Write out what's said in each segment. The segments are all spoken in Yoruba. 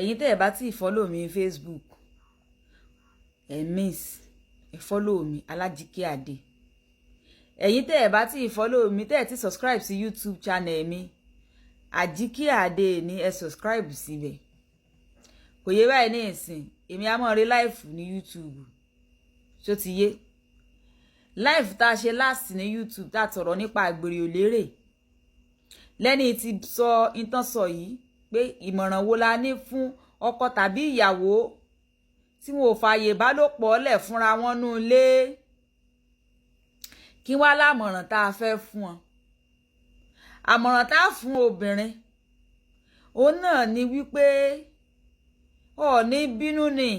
ẹ̀yin tẹ́ ẹ bá ti follow mi Facebook ẹ miss ẹ follow mi Alajike Ade. Ẹ̀yin tẹ́ ẹ bá ti follow mi tẹ́ ẹ ti subscribe sí YouTube channel mi Ajike Ade ni ẹ subscribe síbẹ̀. Kò yé báyìí ní ìsìn èmi á mọ̀ rí live ní YouTube ṣó ti yé live tá ṣe last ní YouTube tá tọ̀rọ̀ nípa àgbèrè òlérè lẹ́ni tí sọ ìtàn sọ yìí pé ìmọ̀ràn wo la ní fún ọkọ tàbí ìyàwó tí wọn ò fààyè ìbálòpọ̀ lẹ̀ fúnra wọn nú ilé kí wá lámọ̀ràn tá a fẹ́ fún wọn. Àmọ̀ràn tá a fún obìnrin òun náà ni wípé ó ní bínú ni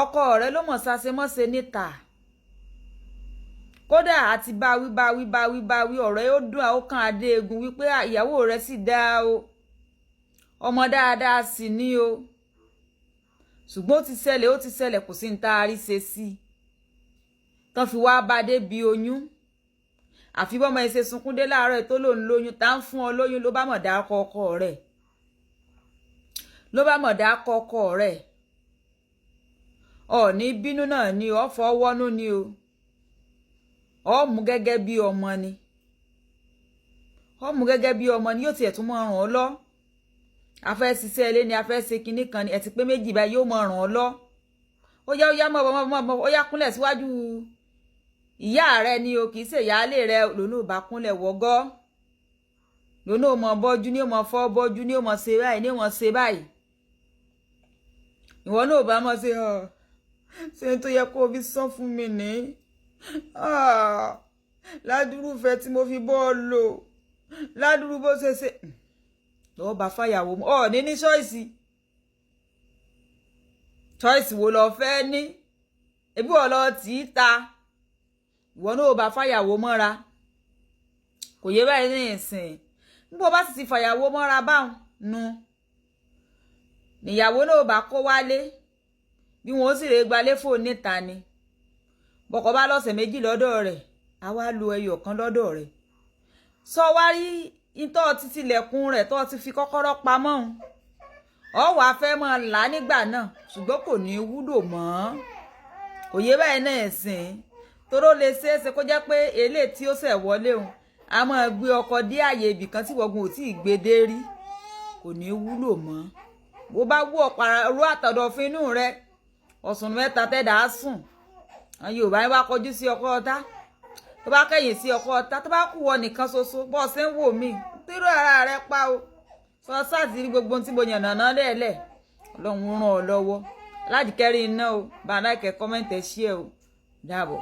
ọkọ rẹ̀ ló mọ̀ sáṣemọ́ṣe níta kódà àti báwí ọ̀rọ̀ yóò dùn àókàn Adéegun wípé ìyàwó rẹ̀ sì dá o ọmọ dáadáa sì ní o ṣùgbọ́n ó ti ṣẹlẹ̀ kò sí ní tá a rí ṣe sí tán fi wá bá dé bí oyún àfi bọ́mọ ẹ ṣe sunkún dé láàárọ̀ tó lòun lóyún tá ń fún ọ lóyún ló bá mọ̀ dá ọkọ rẹ̀ ó ní bínú náà ni ó fọwọ́nú ni o ó mú gẹ́gẹ́ bí ọmọ ni yóò tiẹ̀ tún mọ̀ ràn ọ́ lọ a fẹ́ ṣiṣẹ́ ilé ni a fẹ́ ṣe kinní kan ni ẹ ti pé méjì báyìí yóò mọ̀ ràn ọ́ lọ ó yá mọ̀ ó yá kúnlẹ̀ síwájú ìyá rẹ ni o kì í ṣe ìyáálé rẹ lónà ò bá kúnlẹ̀ wọ́gọ́ lónà ò mọ̀ bọ́jú ní ò mọ̀ fọ́ bọ́jú ní ò mọ̀ ṣe báyìí ní ò mọ̀ ṣe báyìí ìwọ náà ò bá mọ̀ ṣe ṣe tó yẹ kó o fi sán fún mi ní ládùrúfẹ́ tí mo fi bọ́ ọ lò ládùrú bó ṣe lọ́wọ́ bá fàyàwó mọ́ ní choice wo lọ fẹ́ ní ebi wọ́n lọ tì í ta ìwọ náà bá fàyàwó mọ́ra kò yé báyìí ní ìsìn nígbà bá sì ti fàyàwó mọ́ra báwọn nu níyàwó náà bá kó wálé bí wọn ó sì rè gbalé fóònù níta ni bọ́kọ bá lọ́sẹ̀ méjì lọ́dọ̀ rẹ̀ a wá lo ẹyọ kan lọ́dọ̀ rẹ̀ sọ wá rí ìtọ́ ti tilẹ̀kùn rẹ̀ tó ti fi kọ́kọ́rọ́ pamọ́ ọ wàá fẹ́ mọ́ là nígbà náà ṣùgbọ́n kò ní wúlò mọ́ kò yé báyìí náà sìn toró lè ṣeéṣe kó jẹ́ pé eléyìí tí ó ṣẹ̀ wọlé òun a máa gbé ọkọ dé àyè ibì kan tí wọ́gun ò tí ì gbé dé rí kò ní wúlò mọ́ bó bá wú ọ̀pára rú àtọ̀dọ̀ fún inú rẹ̀ ọ̀sùn mẹ́ta tẹ́dà á sùn àwọn Yorùbá yẹn bá kọjú sí ọkọ ọ̀tá tó bá kẹ̀yìn sí ọkọ ọ̀tá tó bá kú wọ nìkan ṣoṣo bọ́ ọ ṣe ń wò mí tíró ara rẹ pa o sọ sáàtì rí gbogbo tí mo yàn nàná lẹ́ẹ̀lẹ̀ Ọlọ́run ràn ọ́ lọ́wọ́ Alajike iná o bá aláìkẹ́ kọ́mẹ́ǹtì ẹ̀ ṣí ẹ̀ o dáàbọ̀.